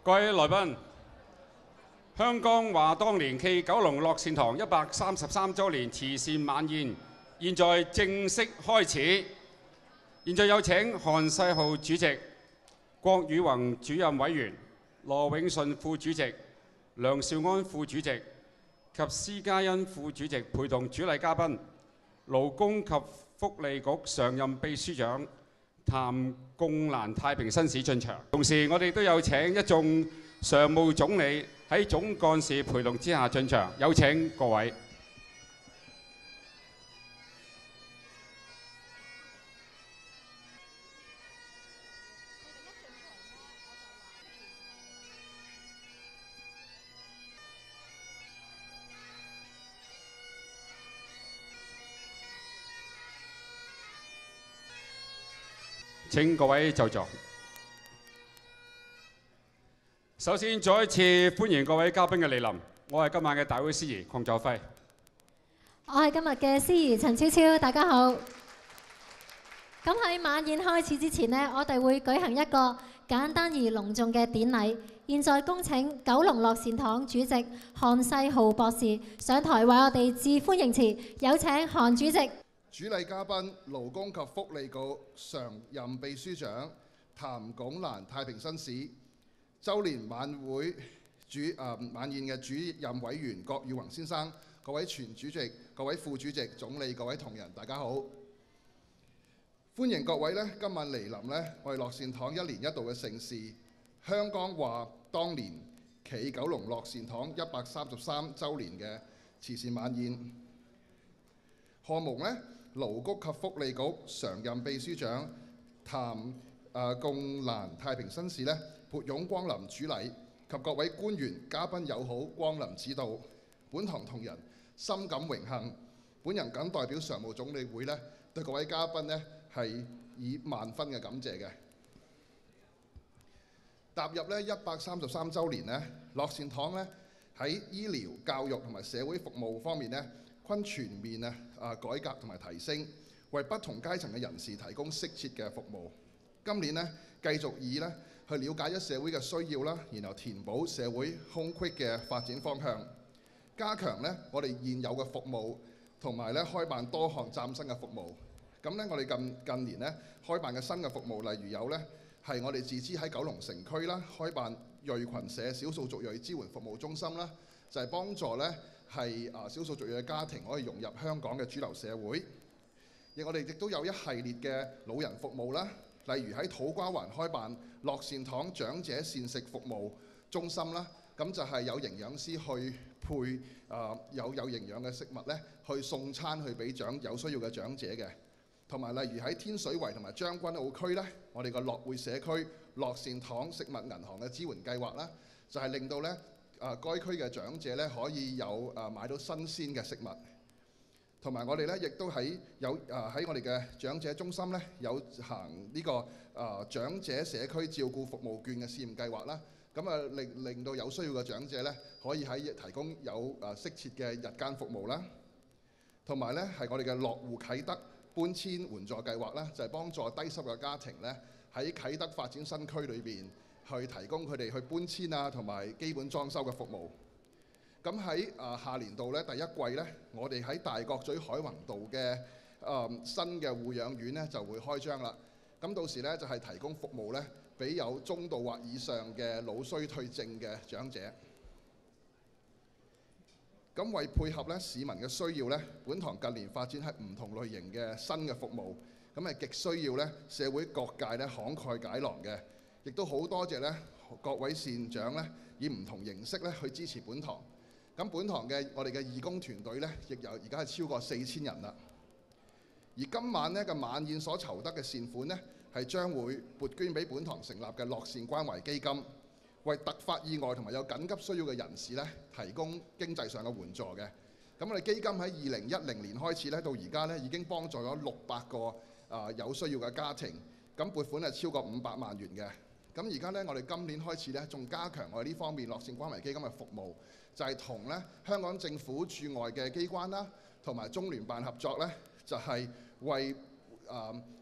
各位來賓，香港話當年暨九龍樂善堂133週年慈善晚宴，現在正式開始。現在有請韓世豪主席、郭宇宏主任委員、羅永順副主席、梁兆安副主席及施嘉欣副主席陪同主禮嘉賓、勞工及福利局常任秘書長譚貢蘭太平紳士進場。同時，我哋都有請一眾常務總理喺總幹事陪同之下進場。有請各位。請各位就座。首先，再一次歡迎各位嘉賓嘅蒞臨。我係今晚嘅大會司儀鄺佐輝。我係今日嘅司儀陳超超，大家好。咁喺晚宴開始之前呢，我哋會舉行一個簡單而隆重嘅典禮。現在恭請九龍樂善堂主席韓世豪博士上台為我哋致歡迎詞。有請韓主席。主禮嘉賓勞工及福利局常任秘書長譚貢蘭太平紳士，週年晚宴嘅主任委員郭宇宏先生，各位全主席、各位副主席、總理、各位同仁，大家好！歡迎各位今晚蒞臨我哋樂善堂一年一度嘅盛事——香港話當年暨九龍樂善堂133週年嘅慈善晚宴。賀蒙勞工及福利局常任秘書長譚貢蘭太平紳士撥冗光臨主禮，及各位官員、嘉賓友好光臨指導，本堂同仁深感榮幸。本人謹代表常務總理會對各位嘉賓係以萬分嘅感謝嘅。踏入133週年樂善堂喺醫療、教育同埋社會服務方面均全面改革同埋提升，為不同階層嘅人士提供適切嘅服務。今年繼續以去了解一社會嘅需要啦，然後填補社會空隙嘅發展方向，加強我哋現有嘅服務，同埋開辦多項嶄新嘅服務。咁我哋近年開辦嘅新嘅服務，例如有係我哋自資喺九龍城區啦，開辦裔群社少數族裔支援服務中心啦，就係幫助係少數族裔嘅家庭可以融入香港嘅主流社會。我哋亦都有一系列嘅老人服務啦，例如喺土瓜灣開辦樂善堂長者膳食服務中心啦，咁就係有營養師去配有營養嘅食物去送餐去俾有需要嘅長者嘅。同埋例如喺天水圍同埋將軍澳區我哋個樂匯社區樂善堂食物銀行嘅支援計劃啦，就係令到該區嘅長者可以有買到新鮮嘅食物。同埋我哋亦都喺我哋嘅長者中心有行呢個長者社區照顧服務券嘅試驗計劃啦。咁令到有需要嘅長者可以提供有適切嘅日間服務啦。同埋係我哋嘅樂戶啟德搬遷援助計劃啦，就係幫助低收入嘅家庭喺啟德發展新區裏邊去提供佢哋去搬遷啊同埋基本裝修嘅服務。咁喺下年度第一季我哋喺大角咀海泓道嘅新嘅護養院就會開張啦。咁到時就係提供服務俾有中度或以上嘅腦衰退症嘅長者。咁為配合市民嘅需要本堂近年發展係唔同類型嘅新嘅服務，咁係極需要社會各界慷慨解囊嘅，亦都好多謝各位善長以唔同形式去支持本堂。咁本堂我哋嘅義工團隊亦有而家係超過4000人啦。而今晚嘅晚宴所籌得嘅善款係將會撥捐俾本堂成立嘅樂善關懷基金，為突發意外同埋有緊急需要嘅人士提供經濟上嘅援助嘅。咁我哋基金喺2010年開始到而家已經幫助咗600個有需要嘅家庭，咁撥款係超過500萬元嘅。咁而家我哋今年開始仲加強我哋呢方面樂善關懷基金嘅服務，就係同香港政府駐外嘅機關啦，同埋中聯辦合作就係為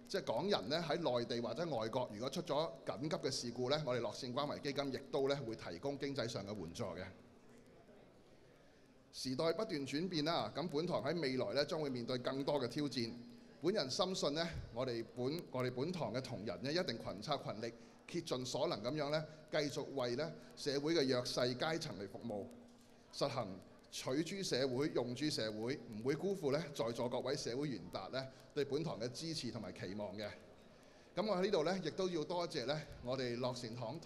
即係港人咧喺內地或者外國，如果出咗緊急嘅事故咧，我哋樂善關懷基金亦都咧會提供經濟上嘅援助嘅。時代不斷轉變啦，咁本堂喺未來咧將會面對更多嘅挑戰。本人深信咧，我哋本堂嘅同仁咧一定群策群力，竭盡所能咁樣咧，繼續為咧社會嘅弱勢階層嚟服務，實行取諸社會，用諸社會，唔會辜負咧在座各位社會賢達咧對本堂嘅支持同埋期望嘅。咁我喺呢度咧，亦都要多謝咧我哋樂善堂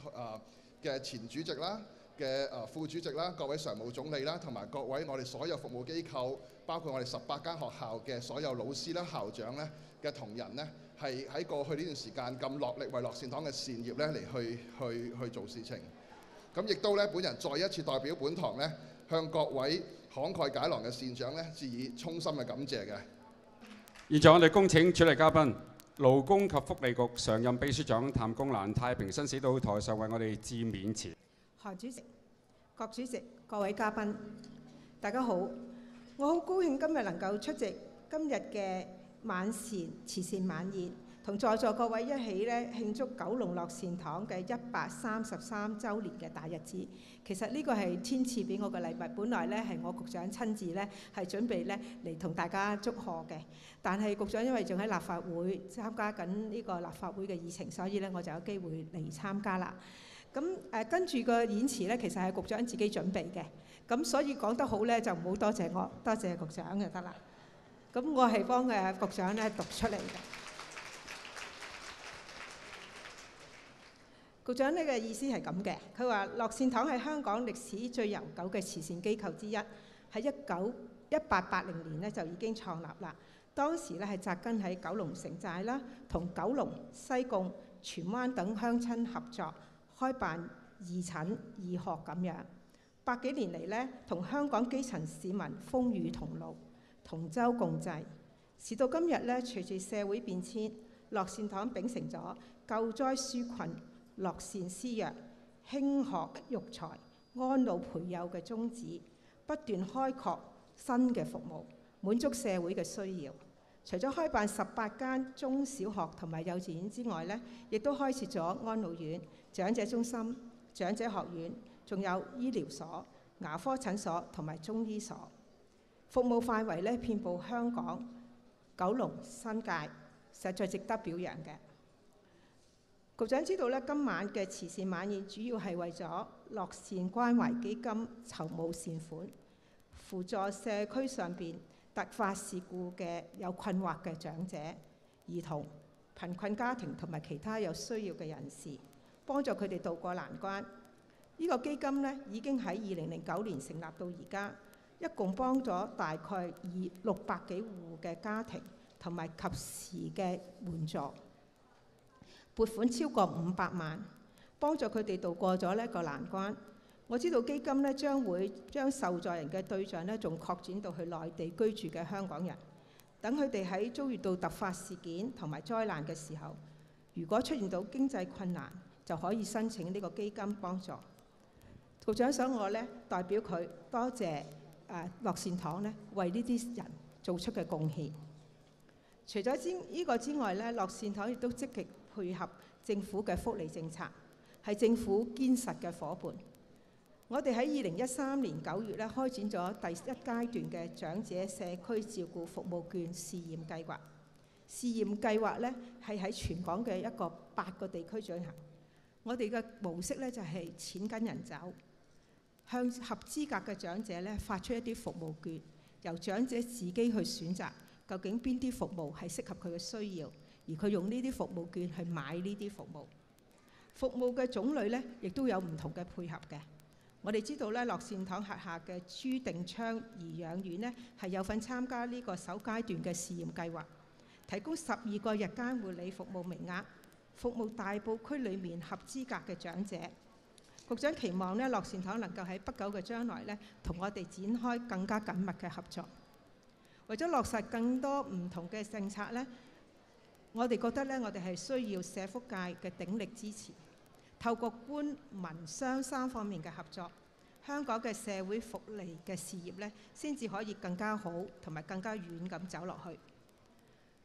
嘅前主席啦、嘅副主席啦、各位常務總理啦，同埋各位我哋所有服務機構，包括我哋18間學校嘅所有老師啦、校長咧嘅同仁咧，係喺過去呢段時間咁落力為樂善堂嘅善業咧嚟去做事情。咁亦都咧，本人再一次代表本堂咧，向各位慷慨解囊嘅善長咧，致以衷心嘅感謝嘅。現在我哋恭請主禮嘉賓，勞工及福利局常任秘書長譚公蘭太平紳士到台上為我哋致勉詞。何主席、郭主席、各位嘉賓，大家好！我好高興今日能夠出席今日嘅晚膳慈善晚宴，同在座各位一起咧慶祝九龍樂善堂嘅133週年嘅大日子。其實呢個係天賜俾我嘅禮物，本來咧係我局長親自咧係準備咧嚟同大家祝賀嘅，但係局長因為仲喺立法會參加緊呢個立法會嘅議程，所以咧我就有機會嚟參加啦。咁跟住個演詞咧，其實係局長自己準備嘅，咁所以講得好咧就唔好多謝我，多謝局長就得啦。咁我係幫局長咧讀出嚟嘅。局長呢個意思係咁嘅，佢話樂善堂係香港歷史最悠久嘅慈善機構之一，喺1880年咧就已經創立啦。當時咧係扎根喺九龍城寨啦，同九龍、西貢、荃灣等鄉親合作，開辦義診義學咁樣。百幾年嚟咧，同香港基層市民風雨同路，同舟共濟。時到今日咧，隨住社會變遷，樂善堂秉承咗救災紓困、樂善施藥、興學育才、安老培幼嘅宗旨，不斷開拓新嘅服務，滿足社會嘅需要。除咗開辦18間中小學同埋幼稚園之外咧，亦都開設咗安老院、長者中心、長者學院，仲有醫療所、牙科診所同埋中醫所。服務範圍咧遍佈香港、九龍、新界，實在值得表揚嘅。局長知道咧，今晚嘅慈善晚宴主要係為咗樂善關懷基金籌募善款，輔助社區上邊突發事故嘅有困惑嘅長者、兒童、貧困家庭同埋其他有需要嘅人士，幫助佢哋渡過難關。呢個基金咧已經喺2009年成立到而家，一共幫咗大概600幾戶嘅家庭，同埋及時嘅援助，撥款超過500萬，幫助佢哋渡過咗呢個難關。我知道基金咧將會將受助人嘅對象咧，仲擴展到去內地居住嘅香港人，等佢哋喺遭遇到突發事件同埋災難嘅時候，如果出現到經濟困難，就可以申請呢個基金幫助。局長想我咧代表佢多謝樂善堂咧為呢啲人做出嘅貢獻。除咗呢個之外咧，樂善堂亦都積極配合政府嘅福利政策，係政府堅實嘅伙伴。我哋喺2013年9月咧開展咗第1階段嘅長者社區照顧服務券試驗計劃。試驗計劃咧係喺全港嘅一個8個地區進行。我哋嘅模式咧就係錢跟人走，向合資格嘅長者咧發出一啲服務券，由長者自己去選擇究竟邊啲服務係適合佢嘅需要，而佢用呢啲服務券去買呢啲服務。服務嘅種類咧亦都有唔同嘅配合嘅。我哋知道咧，樂善堂轄下嘅朱定昌頤養院咧係有份參加呢個首階段嘅試驗計劃，提供12個日間護理服務名額，服務大埔區裡面合資格嘅長者。局長期望咧，樂善堂能夠喺不久嘅將來咧，同我哋展開更加緊密嘅合作。為咗落實更多唔同嘅政策咧，我哋覺得咧，我哋係需要社福界嘅鼎力支持。透過官民商3方面嘅合作，香港嘅社會福利嘅事業咧，先至可以更加好同埋更加遠咁走落去。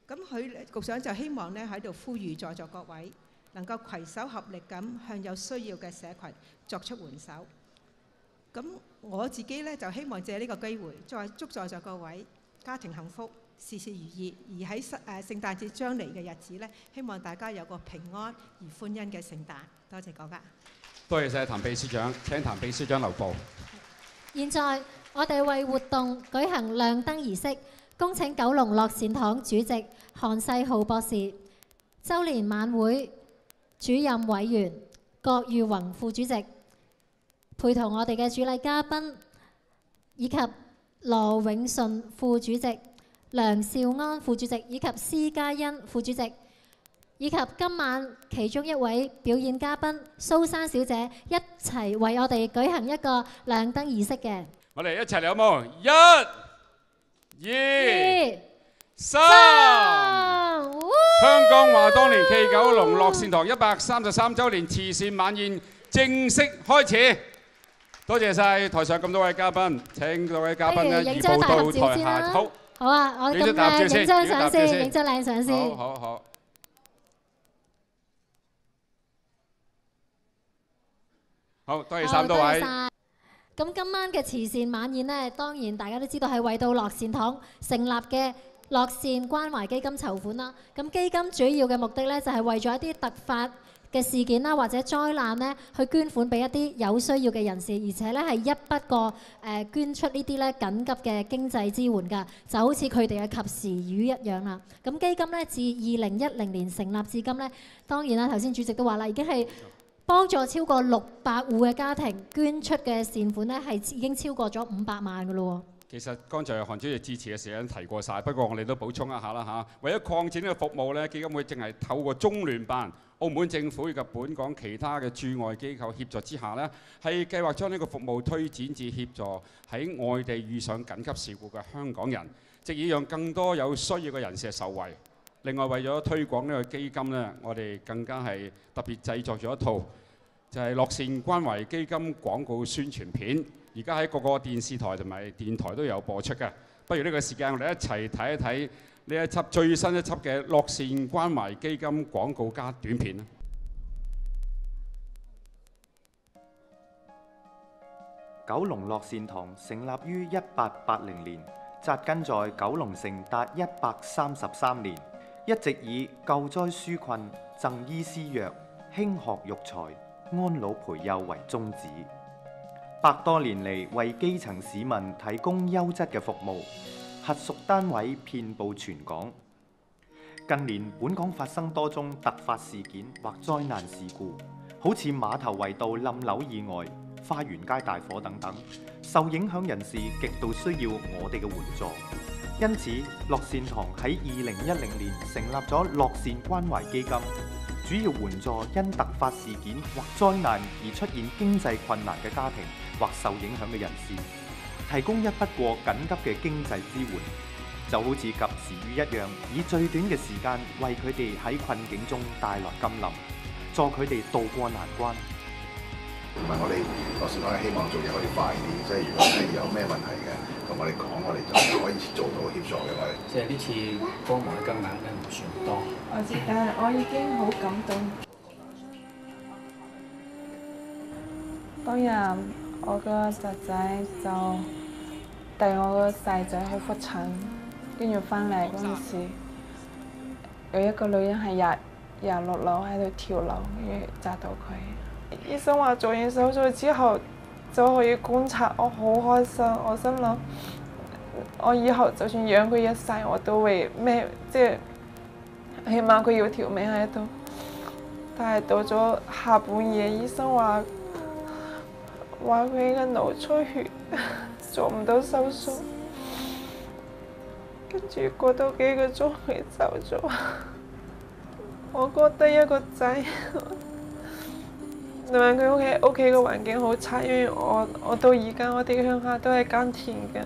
咁局長就希望咧喺度呼籲在座各位能夠攜手合力咁向有需要嘅社群作出援手。咁我自己咧就希望借呢個機會，再祝在座各位家庭幸福，事事如意。而喺聖誕節將嚟嘅日子咧，希望大家有個平安而歡欣嘅聖誕。多謝各位。多謝晒譚秘書長，請譚秘書長留步。現在我哋為活動舉行亮燈儀式，恭請九龍樂善堂主席韓世浩博士、周年晚會主任委員郭裕宏副主席，陪同我哋嘅主禮嘉賓，以及羅永順副主席、梁兆安副主席以及施嘉欣副主席，以及今晚其中一位表演嘉賓蘇珊小姐，一齊為我哋舉行一個亮燈儀式嘅。我哋一齊嚟好冇？1、2、3，香港華當年暨九龍樂善堂133週年慈善晚宴正式開始。多謝晒台上咁多位嘉賓，請各位嘉賓咧移步到台下。好，好啊，我哋咁咧影張相先，影張靚相先。好。好，多謝晒多位。咁今晚嘅慈善晚宴呢，當然大家都知道係為到樂善堂成立嘅樂善關懷基金籌款啦。咁基金主要嘅目的呢，就係為咗一啲突發嘅事件啦，或者災難呢，去捐款俾一啲有需要嘅人士，而且呢係一筆過捐出呢啲呢緊急嘅經濟支援㗎，就好似佢哋嘅及時雨一樣啦。咁基金呢，自2010年成立至今呢，當然啦，頭先主席都話啦，已經係幫助超過600戶嘅家庭，捐出嘅善款呢係已經超過咗500萬㗎咯喎。其實剛才韓主席致辭嘅時間提過晒，不過我哋都補充一下啦嚇。為咗擴展呢個服務呢，基金會正係透過中聯辦、澳門政府以及本港其他嘅駐外機構協助之下呢，係計劃將呢個服務推展至協助喺外地遇上緊急事故嘅香港人，藉以讓更多有需要嘅人士受惠。另外為咗推廣呢個基金呢，我哋更加係特別製作咗一套就係樂善關懷基金廣告宣傳片，而家喺各個電視台同埋電台都有播出嘅。不如呢個時間我哋一齊睇一睇呢一輯最新一輯嘅樂善關懷基金廣告加短片。九龍樂善堂成立於1880年，扎根在九龍城達133年，一直以救災紓困、贈醫施藥、興學育才、安老培幼為宗旨，100多年嚟為基層市民提供優質嘅服務，轄屬單位遍佈全港。近年本港發生多宗突發事件或災難事故，好似碼頭圍道冧樓意外、花園街大火等等，受影響人士極度需要我哋嘅援助。因此，樂善堂喺2010年成立咗樂善關懷基金，主要援助因突發事件或災難而出現經濟困難嘅家庭或受影響嘅人士，提供一筆過緊急嘅經濟支援，就好似及時雨一樣，以最短嘅時間為佢哋喺困境中帶來甘霖，助佢哋渡過難關。同埋我哋樂善堂係希望做嘢可以快啲，即係如果係有咩問題嘅，同我哋講，我哋就可以做到協助嘅。我哋即係呢次幫忙嘅金額咧唔算多。我已經好感動。當日我個侄仔就帶我個細仔去復診，跟住翻嚟嗰陣時，有一個女人係廿6樓喺度跳樓，跟住砸到佢。醫生話做完手術之後就可以觀察，我好開心。我心諗，我以後就算養佢一世，我都會咩，即係起碼佢要條命喺度。但係到咗下半夜，醫生話佢嘅腦出血，做唔到手術。跟住過多幾個鐘佢走咗。我覺得一個仔。同埋佢屋企嘅環境好差，因為我到而家我哋鄉下都係耕田嘅，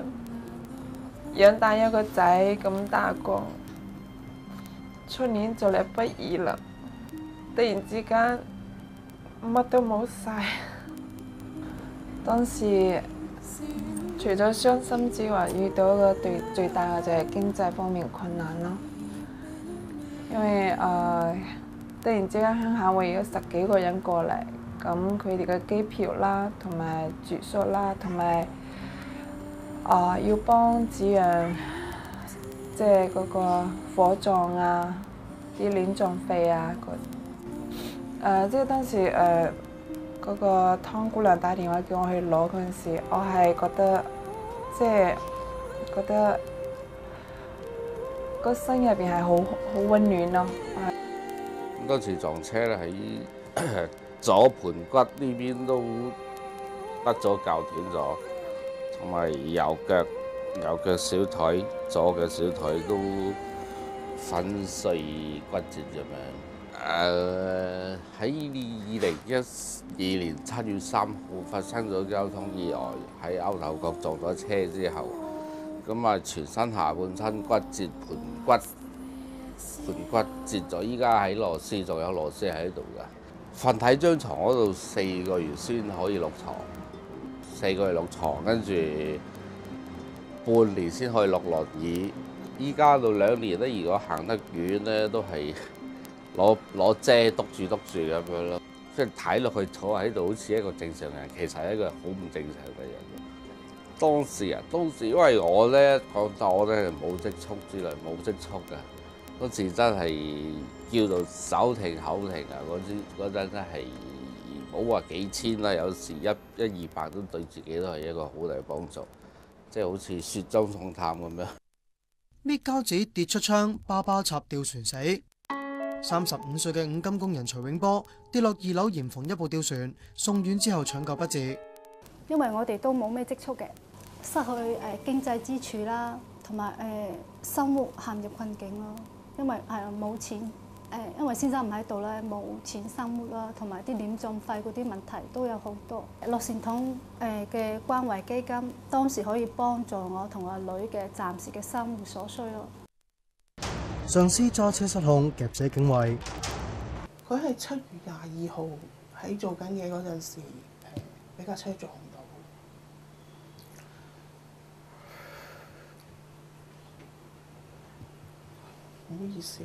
養大一個仔咁大個，出年就嚟畢業啦，突然之間乜都冇晒。當時除咗傷心之外，遇到一個最大嘅就係經濟方面困難咯。因為突然之間鄉下會有10幾個人過嚟，咁佢哋嘅機票啦，同埋住宿啦，同埋要幫子陽即係嗰個火葬啊、啲殮葬費啊即係當時嗰個湯姑娘打電話叫我去攞嗰陣時，我係覺得即係覺得個心入邊係好溫暖咯。當時撞車咧喺左盤骨呢邊都甩咗臼斷咗，同埋右腳小腿左嘅小腿都粉碎骨折咁樣。喺2012年7月3號發生咗交通意外，喺牛頭角撞咗車之後，咁啊全身下半身骨折，盤骨折咗，依家喺螺絲，仲有螺絲喺度㗎。瞓喺張床嗰度4個月先可以落床，4個月落床，跟住半年先可以落輪椅。依家到2年咧，如果行得遠咧，都係攞遮篤住咁樣咯。即係睇落去坐喺度好似一個正常人，其實係一個好唔正常嘅人。當時因為我咧講真，我咧冇積蓄之類，冇積蓄㗎。嗰時真係叫做手停口停啊！嗰陣真係冇話幾千啦，有時100-200都對自己都係一個好大嘅幫助，即係好似雪中送炭咁樣。搣膠紙跌出窗，包包插吊船死。35歲嘅五金工人徐永波跌落2樓鹽縫一部吊船，送院之後搶救不治。因為我哋都冇咩積蓄嘅，失去經濟支柱啦，同埋生活陷入困境咯。因為冇錢，因為先生唔喺度咧，冇錢生活啦，同埋啲殮葬費嗰啲問題都有好多。樂善堂嘅關懷基金當時可以幫助我同阿女嘅暫時嘅生活所需咯。上司揸車失控夾死警衛，佢係7月22號喺做緊嘢嗰陣時，俾架車撞到。唔好意思，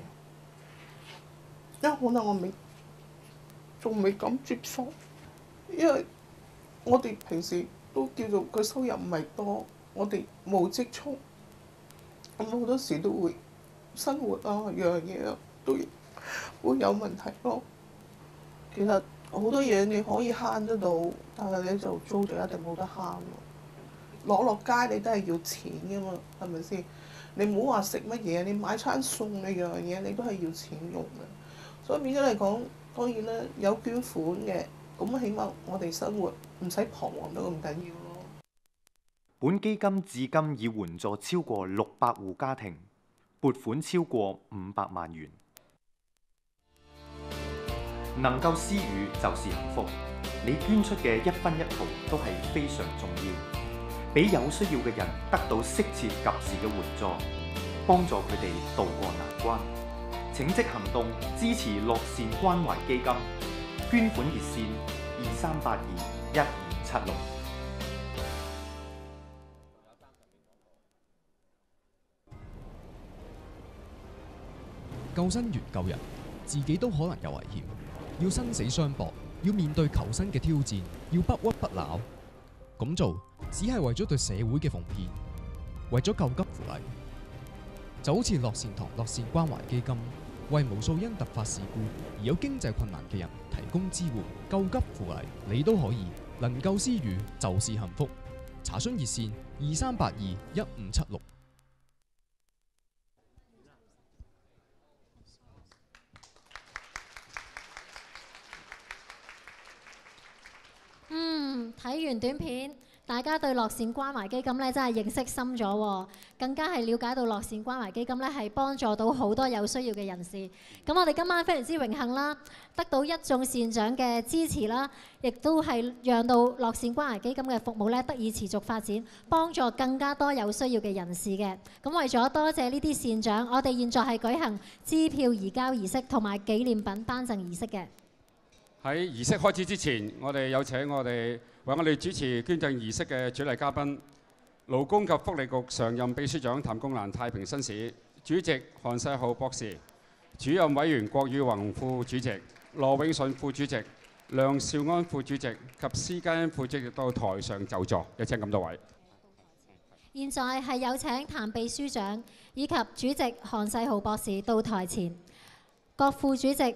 因為可能我仲未敢接受，因為我哋平時都叫做個收入唔係多，我哋冇積蓄，咁好多時都會生活啊樣嘢啊都會有問題咯。其實好多嘢你可以慳得到，但係你就租就一定冇得慳咯。攞落街你都係要錢㗎嘛，係咪先？你唔好話食乜嘢，你買餐餸你樣嘢你都係要錢用嘅。所以變咗嚟講，當然啦，有捐款嘅，咁起碼我哋生活唔使彷徨得咁緊要咯。本基金至今已援助超過600戶家庭，撥款超過500萬元。能夠施予就是幸福，你捐出嘅1分1毫都係非常重要。俾有需要嘅人得到適切及時嘅援助，幫助佢哋渡過難關。請即行動支持樂善關懷基金，捐款熱線23821576。救生員救人，自己都可能有危險，要生死相搏，要面對求生嘅挑戰，要不屈不撓。咁做只係為咗對社會嘅奉獻，為咗救急扶危，就好似樂善堂樂善關懷基金，為無數因突發事故而有經濟困難嘅人提供支援，救急扶危，你都可以，能夠施予就是幸福。查詢熱線23821576。睇完短片，大家對樂善關懷基金咧真係認識深咗，更加係了解到樂善關懷基金咧係幫助到好多有需要嘅人士。咁我哋今晚非常之榮幸啦，得到一眾善長嘅支持啦，亦都係讓到樂善關懷基金嘅服務咧得以持續發展，幫助更加多有需要嘅人士嘅。咁為咗多謝呢啲善長，我哋現在係舉行支票移交儀式同埋紀念品頒贈儀式嘅。喺儀式開始之前，我哋有請我哋為我哋主持捐贈儀式嘅主禮嘉賓，勞工及福利局常任秘書長譚公蘭太平紳士，主席韓世浩博士，主任委員郭宇宏副主席、羅永順副主席、梁兆安副主席及施嘉欣副主席到台上就座，有請咁多位。現在係有請譚秘書長以及主席韓世豪博士到台前。郭副主席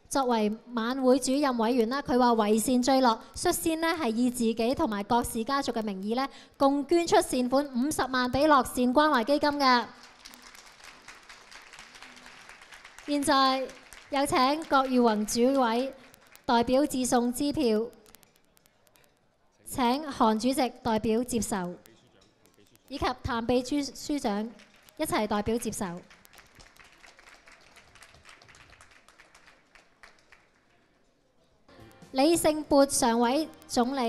作為晚會主任委員啦，佢話為善最樂，率先呢係以自己同埋郭氏家族嘅名義呢，共捐出善款50萬俾樂善關懷基金嘅。現在有請郭耀宏主委代表致送支票，請韓主席代表接受，以及譚秘書長一齊代表接受。李勝缽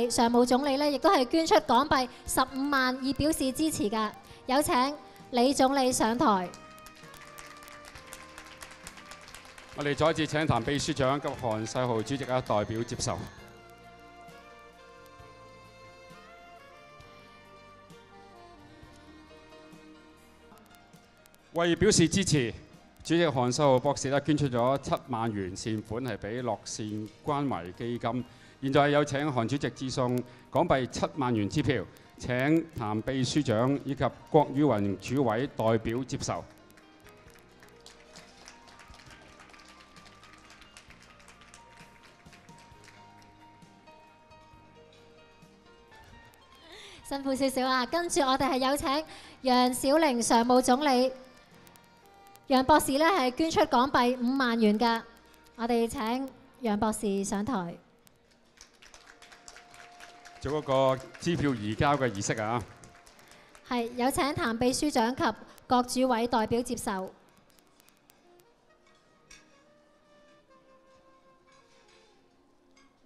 常務總理呢，亦都係捐出港幣15萬以表示支持㗎。有請李總理上台。我哋再一次請譚秘書長及韓世豪主席代表接受。為表示支持，主席韓世豪博士捐出咗7萬元善款係俾樂善關懷基金。現在有請韓主席致送港幣7萬元支票，請譚秘書長以及郭宇宏主委代表接受。辛苦少少啊！跟住我哋係有請楊小玲常務總理，楊博士呢係捐出港幣5萬元㗎。我哋請楊博士上台做一個支票移交嘅儀式啊！係有請譚秘書長及郭主委代表接受。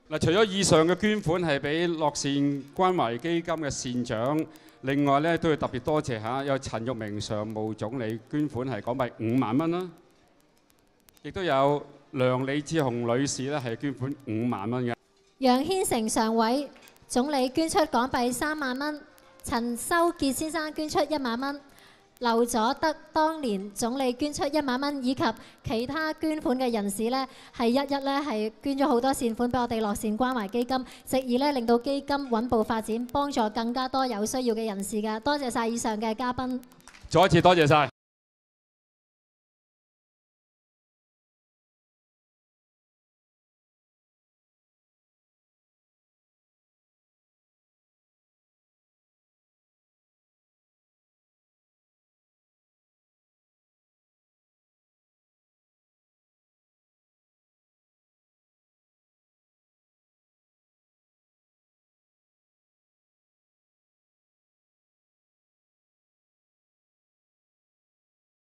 嗱，除咗以上嘅捐款係俾樂善關懷基金嘅善長，另外咧都要特別多謝下有陳玉明常務總理捐款係港幣5萬蚊啦，亦都有梁李志雄女士咧係捐款5萬蚊嘅。楊軒成常委總理捐出港幣3萬蚊，陳修傑先生捐出1萬蚊。劉佐德當年總理捐出1萬蚊，以及其他捐款嘅人士呢，係一呢係捐咗好多善款俾我哋樂善關懷基金，藉以呢令到基金穩步發展，幫助更加多有需要嘅人士㗎。多謝晒以上嘅嘉賓。再一次多謝晒。